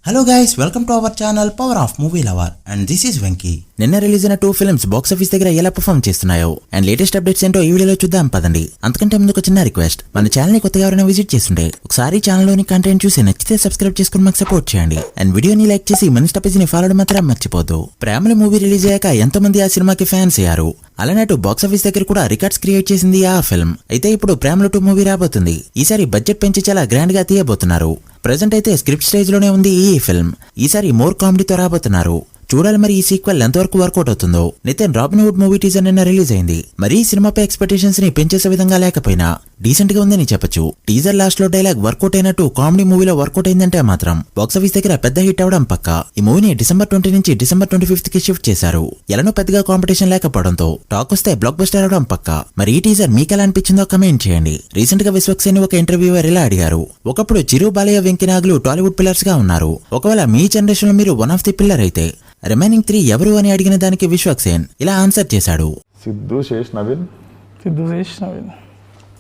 Hello guys, welcome to our channel power of movie lover and this is Venky. నిన్న release అయిన 2 films box office దగ్గర ఎలా perform చేస్తున్నాయో and latest updates ఏంటో ఈ వీడియోలో చూద్దాం పదండి. అంతకంటే ముందు ఒక చిన్న రిక్వెస్ట్, మన ఛానల్ ని కొత్తగా ఎవరైనా విజిట్ చేస్తుంటే ఒకసారి ఛానల్ లోని కంటెంట్ చూసి నచ్చితే సబ్స్క్రైబ్ చేసుకుని మాకు సపోర్ట్ చేయండి అండ్ వీడియోని లైక్ చేసి మన స్టాపేజ్ ని ఫాలో మాత్రం మర్చిపోద్దు. ప్రేమల మూవీ రిలీజ్ అయ్యాక ఎంతో మంది ఆ సినిమాకి ఫ్యాన్స్ అయ్యారు. అలానే బాక్స్ ఆఫీస్ దగ్గర కూడా రికార్డ్స్ క్రియేట్ చేసింది ఆ ఫిల్మ్. అయితే ఇప్పుడు ప్రేమల 2 మూవీ రాబోతుంది. ఈసారి బడ్జెట్ పెంచి చాలా గ్రాండ్ గా తీయబోతున్నారు. ప్రెజెంట్ అయితే స్క్రిప్ట్ స్టేజ్ లోనే ఉంది ఈ ఫిల్మ్. ఈసారి మోర్ కామెడీతో రాబోతున్నారు. చూడాలి మరి ఈ సీక్వెల్ ఎంతవరకు వర్కౌట్ అవుతుందో. నితిన్ రాబిన్హుడ్ మూవీ టీజర్ నిన్న రిలీజ్ అయింది. మరి ఈ సినిమాపై ఎక్స్పెక్టేషన్స్ ని పెంచేసే విధంగా లేకపోయినా డీసెంట్ గా ఉందని చెప్పొచ్చు. టీజర్ లాస్ట్ లో డైలాగ్ వర్కౌట్ అయినట్టు కామెడీ మూవీలో వర్కౌట్ అయిందంటే మాత్రం బాక్స్ ఆఫీస్ దగ్గర పెద్ద హిట్ అవడం పక్కా. ఈ మూవీని డిసెంబర్ 20 నుంచి డిసెంబర్ 25 కి షిఫ్ట్ చేశారు. ఎలానో పెద్దగా కాంపిటీషన్ లేకపోవడంతో టాక్ వస్తే బ్లాక్ బస్టర్ అవడం పక్కా. మరి ఈ టీజర్ మీకెలా అనిపించిందో కమెంట్ చేయండి. రీసెంట్ గా విశ్వక్సేన్ ఒక ఇంటర్వ్యూవర్ ఇలా అడిగారు, ఒకప్పుడు చిరు, బాలయ్య, వెంకీ నాగులు టాలీవుడ్ పిల్లర్స్ గా ఉన్నారు. ఒకవేళ మీ జనరేషన్ లో మీరు వన్ ఆఫ్ ది పిల్లర్ అయితే రిమైనింగ్ 3 ఎవరు అని అడిగిన దానికి విశ్వక్సేన్ ఇలా ఆన్సర్ చేశాడు, సిద్ధు, శేష్, నవీన్.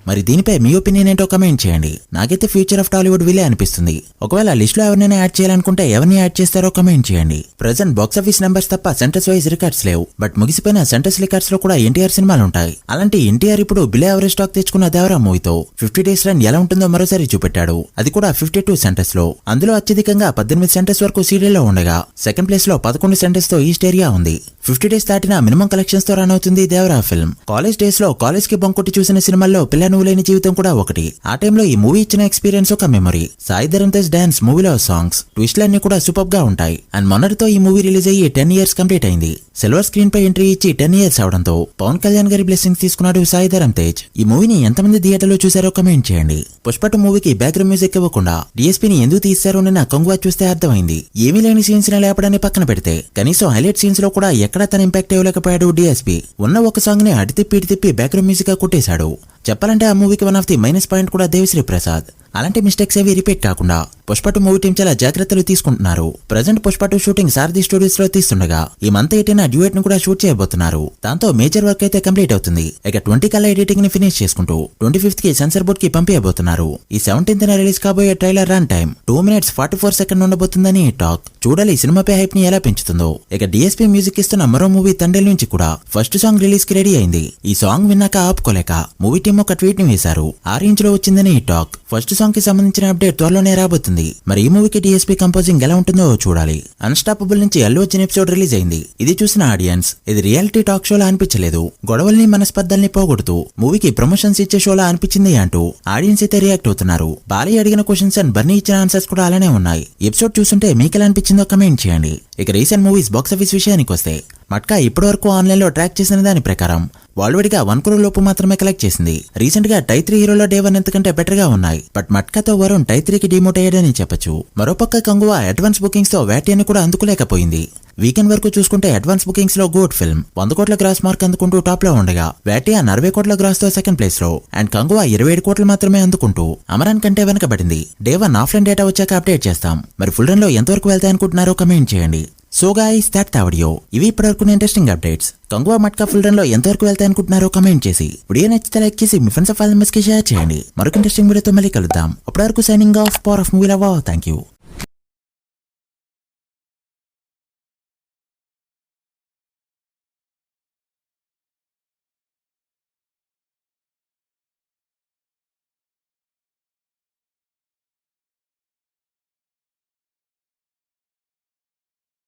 మరి దీనిపై మీ ఒపీనియన్ ఏంటో కమెంట్ చేయండి. నాకైతే ఫ్యూచర్ ఆఫ్ టాలీవుడ్ వీలే అనిపిస్తుంది. ఒకవేళ లిస్ట్ లో ఎవరినైనా యాడ్ చేయాలనుకుంటే ఎవరిని యాడ్ చేస్తారో కమెంట్ చేయండి. ప్రెజెంట్ బాక్స్ ఆఫీస్ నెంబర్స్ తప్ప సెంటర్స్ వైజ్ రికార్డ్స్ లేవు. బట్ ముగిసిపోయిన సెంటర్స్ రికార్డ్స్ లో కూడా ఎన్టీఆర్ సినిమాలు ఉంటాయి. అలాంటి ఎన్టీఆర్ ఇప్పుడు బిలో ఎవరేజ్ స్టాక్ తెచ్చుకున్న దేవరా మూవీతో 50 డేస్ రన్ ఎలా ఉంటుందో మరోసారి చూపెట్టాడు. అది కూడా 52 సెంటర్స్ లో. అందులో అత్యధికంగా 18 సెంటర్స్ వరకు సీరియల్ లో ఉండగా సెకండ్ ప్లేస్ లో 11 సెంటర్స్ తో ఈస్ట్ ఏరియా ఉంది. 50 డేస్ దాటిన మినిమం కలెక్షన్స్ తో రన్ అవుతుంది దేవరా ఫిల్మ్. కాలేజ్ డేస్ లో కాలేజ్ కి బంకొట్టి చూసిన సినిమాల్లో పిల్ల నువ్వు లేని జీవితం కూడా ఒకటి. ఆ టైంలో ఈ మూవీ ఇచ్చిన ఎక్స్పీరియన్స్ ఒక మెమరీ. సాయి ధరమ్ తేజ్ డాన్స్, మూవీలో సాంగ్స్, ట్విస్ట్లన్నీ కూడా సూపర్ గా ఉంటాయి. అండ్ మొన్నటితో ఈ మూవీ రిలీజ్ అయ్యి 10 ఇయర్స్ కంప్లీట్ అయింది. సిల్వర్ స్క్రీన్ పై ఎంట్రీ ఇచ్చి 10 ఇయర్స్ అవడంతో పవన్ కళ్యాణ్ గారి బ్లెస్సింగ్స్ తీసుకున్నాడు సాయి ధరమ్ తేజ్. ఈ మూవీని ఎంతమంది థియేటర్ లో చూసారో కమెంట్ చేయండి. పుష్ప 2 మూవీకి బ్యాక్గ్రౌండ్ మ్యూజిక్ ఇవ్వకుండా డిఎస్పీని ఎందుకు తీశారో నిన్న కంగువా చూస్తే అర్థమైంది. ఏమీ లేని సీన్స్ ని లేపడాన్ని పక్కన పెడితే కనీసం హైలైట్ సీన్స్ లో కూడా ఎక్కడా తన ఇంపాక్ట్ ఇవ్వలేకపోయాడు డిఎస్పీ. ఉన్న ఒక సాంగ్ ని అడి తిప్పి బ్యాక్గ్రౌండ్ మ్యూజిక్ గా కొట్టేశాడు. చెప్పాలంటే ఆ మూవీకి one of the minus point కూడా దేవిశ్రీ ప్రసాద్. అలాంటి మిస్టేక్స్ ఏవి రిపీట్ కాకుండా పుష్ప 2 మూవీ టీం చాలా జాగ్రత్తలు తీసుకుంటున్నారు. ప్రెజెంట్ పుష్ప 2 షూటింగ్ సారథి స్టూడియోస్ లో తీస్తుండగా ఈ మంత్ 18 డ్యూయట్ ను కూడా షూట్ చేయబోతున్నారు. దాంతో మేజర్ వర్క్ అయితే కంప్లీట్ అవుతుంది. ఇక 20 కల్లా ఎడిటింగ్ ని ఫినిష్ చేసుకుంటూ 25th కి సెన్సర్ బోర్డ్ కి పంపించబోతున్నారు. ఈ 17th రిలీజ్ కాబోయే trailer run time 2 minutes 44 seconds ఉండబోతుందని టాక్. చూడాలి సినిమాపై హైప్ ని ఎలా పెంచుతుందో. ఇక డిఎస్పీ మ్యూజిక్ ఇస్తున్న మరో మూవీ తండ్రి నుంచి కూడా ఫస్ట్ సాంగ్ రిలీజ్ కి రెడీ అయింది. ఈ సాంగ్ విన్నాక ఆపుకోలేక మూవీ టీం ఒక ట్వీట్ ని వేశారు. 6 ఇంచ్ లో వచ్చిందని టాక్. ఫస్ట్ సాంగ్ కి సంబంధించిన అప్డేట్ త్వరలోనే రాబోతుంది. మరి ఈ మూవీకి డిఎస్పీ కంపోజింగ్ ఎలా ఉంటుందో చూడాలి. అన్స్టాపబుల్ నుంచి అల్లు అర్జున్ ఎపిసోడ్ రిలీజ్ అయింది. ఇది చూసిన ఆడియన్స్ ఇది రియాలిటీ టాక్ షోలా అనిపించలేదు, గొడవల్ని మనస్పర్ధల్ని పోగొడుతూ మూవీకి ప్రమోషన్స్ ఇచ్చే షోలా అనిపించింది అంటూ ఆడియన్స్ అయితే రియాక్ట్ అవుతున్నారు. బాలయ్య అడిగిన క్వశ్చన్స్ అండ్ బర్నీ ఇచ్చిన ఆన్సర్స్ కూడా అలానే ఉన్నాయి. ఎపిసోడ్ చూస్తుంటే మీకు ఎలా అనిపించిందో కమెంట్ చేయండి. ఇక రీసెంట్ మూవీస్ బాక్స్ ఆఫీస్ విషయానికి వస్తే మట్కా ఇప్పటి వరకు ఆన్లైన్ లో ట్రాక్ చేసిన దాని ప్రకారం వాల్వడిగా 1 crore లోపు మాత్రమే కలెక్ట్ చేసింది. రీసెంట్ గా టై 3 హీరోలో డే 1 ఎంతకంటే బెటర్ గా ఉన్నాయి. బట్ మట్కాతో వరుణ్ టై 3 కి డిమోట్ అయ్యాడని చెప్పొచ్చు. మరోపక్క కంగువా అడ్వాన్స్ బుకింగ్స్ తో వేటిని కూడా అందుకోలేకపోయింది. వీకెండ్ వరకు చూసుకుంటే అడ్వాన్స్ బుకింగ్స్ లో గోడ్ ఫిల్మ్ 100 కోట్ల గ్రాస్ మార్క్ అందుకుంటూ టాప్ లో ఉండగా వేటియా 40 కోట్ల గ్రాస్ తో సెకండ్ ప్లేస్ లో అండ్ కంగువా 27 కోట్లు మాత్రమే అందుకుంటూ అమరాన్ కంటే వెనకబడింది. డే 1 ఆఫ్లైన్ డేటా వచ్చాక అప్డేట్ చేస్తాం. మరి ఫుల్ రన్ లో ఎంతవరకు వెళ్తాయి అనుకుంటున్నారో కమెంట్ చేయండి. So guys that video. ఇవి ఇప్పటివరకు interesting updates. Kanguva matka full run లో ఎంతవరకు వెళ్తాయి అనుకుంటున్నారో కమెంట్ చేసి వీడియో నచ్చితే లైక్ చేసి మీ ఫ్రెండ్స్ కి షేర్ చేయండి. మరొక ఇంట్రెస్టింగ్ వీడియోతో మళ్ళీ కలుద్దాం. అప్పటి వరకు signing off power of movie lover. Thank you.